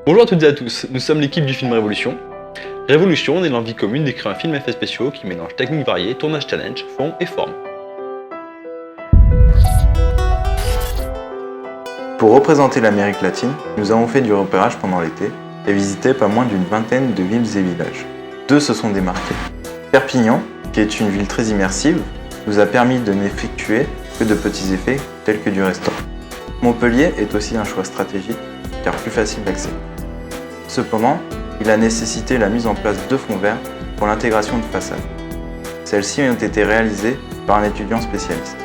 Bonjour à toutes et à tous, nous sommes l'équipe du film Révolution. Révolution est l'envie commune d'écrire un film à effets spéciaux qui mélange techniques variées, tournage challenge, fond et forme. Pour représenter l'Amérique latine, nous avons fait du repérage pendant l'été et visité pas moins d'une vingtaine de villes et villages. 2 se sont démarqués. Perpignan, qui est une ville très immersive, nous a permis de n'effectuer que de petits effets tels que du restaurant. Montpellier est aussi un choix stratégique car plus facile d'accès. Cependant, il a nécessité la mise en place de fonds verts pour l'intégration de façades. Celles-ci ont été réalisées par un étudiant spécialiste.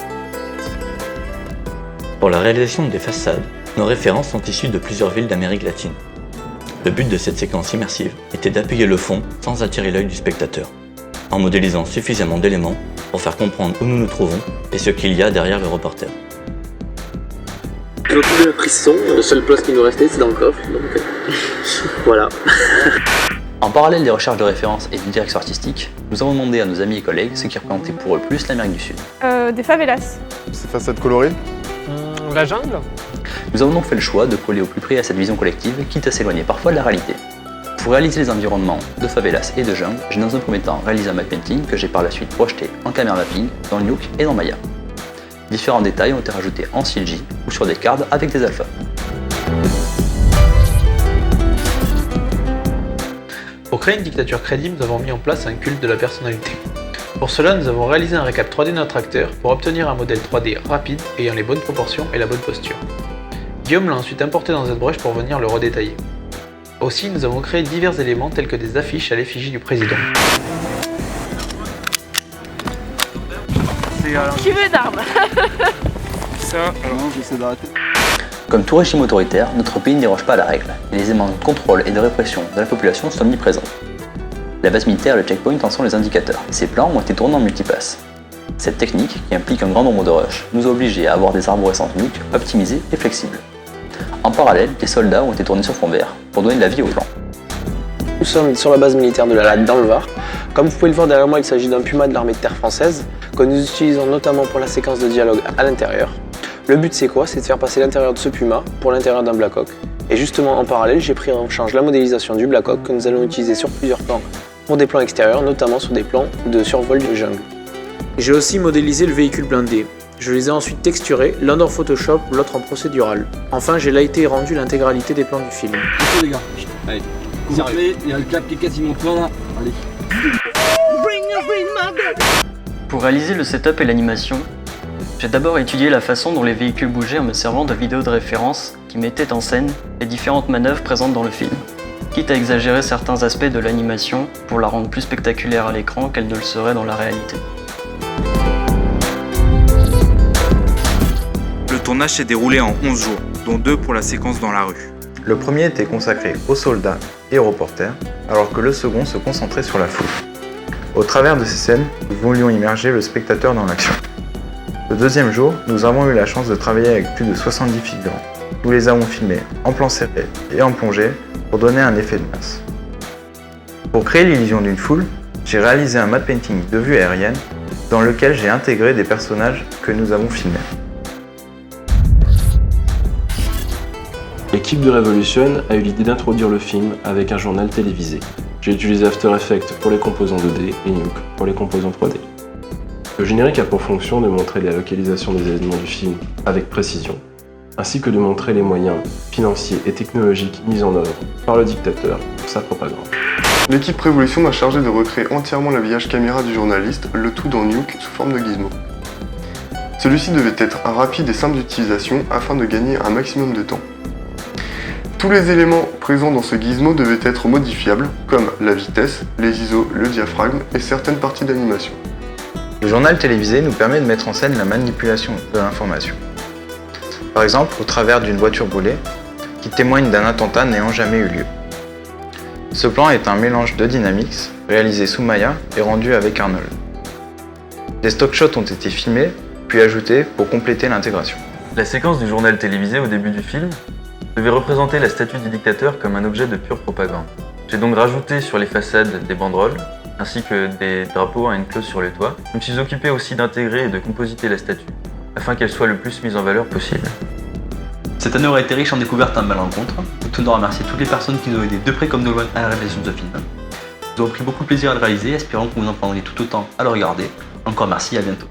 Pour la réalisation des façades, nos références sont issues de plusieurs villes d'Amérique latine. Le but de cette séquence immersive était d'appuyer le fond sans attirer l'œil du spectateur, en modélisant suffisamment d'éléments pour faire comprendre où nous nous trouvons et ce qu'il y a derrière le reporter. J'ai trouvé la prise son, le seul place qui nous restait c'est dans le coffre, donc voilà. En parallèle des recherches de références et de direction artistique, nous avons demandé à nos amis et collègues ce qui représentait pour eux le plus l'Amérique du Sud. Des favelas. Ces façades colorées. La jungle. Nous avons donc fait le choix de coller au plus près à cette vision collective, quitte à s'éloigner parfois de la réalité. Pour réaliser les environnements de favelas et de jungle, j'ai dans un premier temps réalisé un matte painting que j'ai par la suite projeté en caméra mapping dans Nuke et dans Maya. Différents détails ont été rajoutés en CG ou sur des cards avec des alphas. Pour créer une dictature crédible, nous avons mis en place un culte de la personnalité. Pour cela, nous avons réalisé un récap 3D de notre acteur pour obtenir un modèle 3D rapide ayant les bonnes proportions et la bonne posture. Guillaume l'a ensuite importé dans ZBrush pour venir le redétailler. Aussi, nous avons créé divers éléments tels que des affiches à l'effigie du président. Qui veut d'armes? J'essaie d'arrêter. Comme tout régime autoritaire, notre pays ne déroge pas à la règle, et les éléments de contrôle et de répression de la population sont omniprésents. La base militaire et le checkpoint en sont les indicateurs. Ces plans ont été tournés en multipass. Cette technique, qui implique un grand nombre de rushs, nous a obligés à avoir des arborescences nuques optimisées et flexibles. En parallèle, des soldats ont été tournés sur fond vert pour donner de la vie au plan. Nous sommes sur la base militaire de la Latte dans le Var. Comme vous pouvez le voir derrière moi, il s'agit d'un Puma de l'armée de terre française que nous utilisons notamment pour la séquence de dialogue à l'intérieur. Le but c'est quoi? C'est de faire passer l'intérieur de ce Puma pour l'intérieur d'un Black Hawk. Et justement en parallèle, j'ai pris en charge la modélisation du Black Hawk que nous allons utiliser sur plusieurs plans pour des plans extérieurs, notamment sur des plans de survol de jungle. J'ai aussi modélisé le véhicule blindé. Je les ai ensuite texturés, l'un dans Photoshop, l'autre en procédural. Enfin, j'ai lighté et rendu l'intégralité des plans du film. Ok les gars, allez, concentrez, il y a le cap qui est quasiment plein là, allez. Pour réaliser le setup et l'animation, j'ai d'abord étudié la façon dont les véhicules bougeaient en me servant de vidéos de référence qui mettaient en scène les différentes manœuvres présentes dans le film, quitte à exagérer certains aspects de l'animation pour la rendre plus spectaculaire à l'écran qu'elle ne le serait dans la réalité. Le tournage s'est déroulé en 11 jours, dont 2 pour la séquence dans la rue. Le premier était consacré aux soldats et aux reporters, alors que le second se concentrait sur la foule. Au travers de ces scènes, nous voulions immerger le spectateur dans l'action. Le deuxième jour, nous avons eu la chance de travailler avec plus de 70 figurants. Nous les avons filmés en plan serré et en plongée pour donner un effet de masse. Pour créer l'illusion d'une foule, j'ai réalisé un matte painting de vue aérienne dans lequel j'ai intégré des personnages que nous avons filmés. L'équipe de Revolution a eu l'idée d'introduire le film avec un journal télévisé. J'ai utilisé After Effects pour les composants 2D et Nuke pour les composants 3D. Le générique a pour fonction de montrer la localisation des événements du film avec précision, ainsi que de montrer les moyens financiers et technologiques mis en œuvre par le dictateur pour sa propagande. L'équipe Révolution m'a chargé de recréer entièrement l'habillage caméra du journaliste, le tout dans Nuke sous forme de gizmo. Celui-ci devait être rapide et simple d'utilisation afin de gagner un maximum de temps. Tous les éléments présents dans ce gizmo devaient être modifiables, comme la vitesse, les ISO, le diaphragme et certaines parties d'animation. Le journal télévisé nous permet de mettre en scène la manipulation de l'information. Par exemple, au travers d'une voiture brûlée, qui témoigne d'un attentat n'ayant jamais eu lieu. Ce plan est un mélange de dynamics, réalisé sous Maya et rendu avec Arnold. Des stock shots ont été filmés, puis ajoutés pour compléter l'intégration. La séquence du journal télévisé au début du film devait représenter la statue du dictateur comme un objet de pure propagande. J'ai donc rajouté sur les façades des banderoles, ainsi que des drapeaux à une cloche sur le toit. Je me suis occupé aussi d'intégrer et de compositer la statue, afin qu'elle soit le plus mise en valeur possible. Cette année aura été riche en découvertes et en belles rencontres. Nous tenons à remercier toutes les personnes qui nous ont aidés de près comme de loin à la réalisation de ce film. Nous avons pris beaucoup de plaisir à le réaliser, espérons que vous en prendrez tout autant à le regarder. Encore merci et à bientôt.